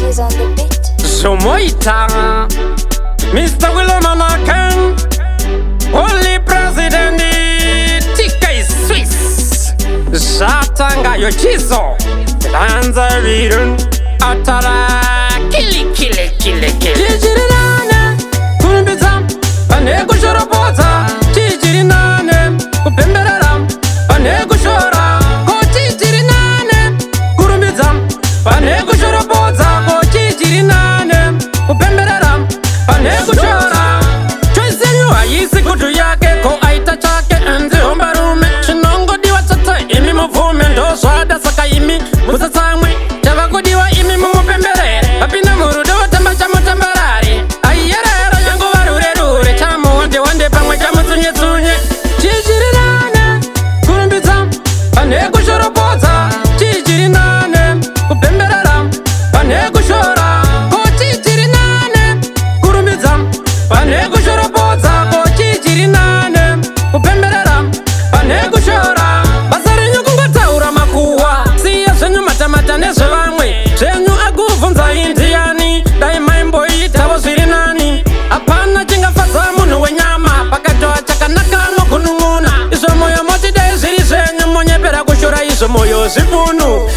is on the beat. Zomoita, Mr. Willemanaken, Holy President, TK Swiss, Zatanga Yochizo, Lanza Ridun, Atara, Kili. Chijirinane, Kumbizam, Panego Shorobota, Chijirinane, Kupemberam, Panego Shora, Chijirinane, Kurumbizam, Panego Shorobota, Chijirinane, Kupemberam, Panego Shora, Choisenyu, Ayisi Kutu Yake, Ko Aita Chake, and the Hombarume, Shinongo Diwata, Imi Movement, Swada Sakaimi, Musasami, Javakodiwa Imi Mupembere, Apina Murudo, Tambarari, Ayera, Yango Rure, Chamu, one day, Pamajamu Tunye, Chijirinane, Kurumbizam, Panego Shorobota, Chijirinane, Kupemberam, Panego Shora, Chijirinane, Kurumbizam, Panego Shorobota, Chijirinane, Kupemberam, Panego Shora, Basarinyu Kungataura Makua, Sia Senyu Matamata Neswamwe, Senyu Aguvunza Indiani, Daimbo Itawazirinani, Apana Jinga Fazamu Wenyama, Pakatoa Chakanaka Kununa, Isomoyo Moti Desiri Senyu Monyepera Kushura Isomoyo Sipunu.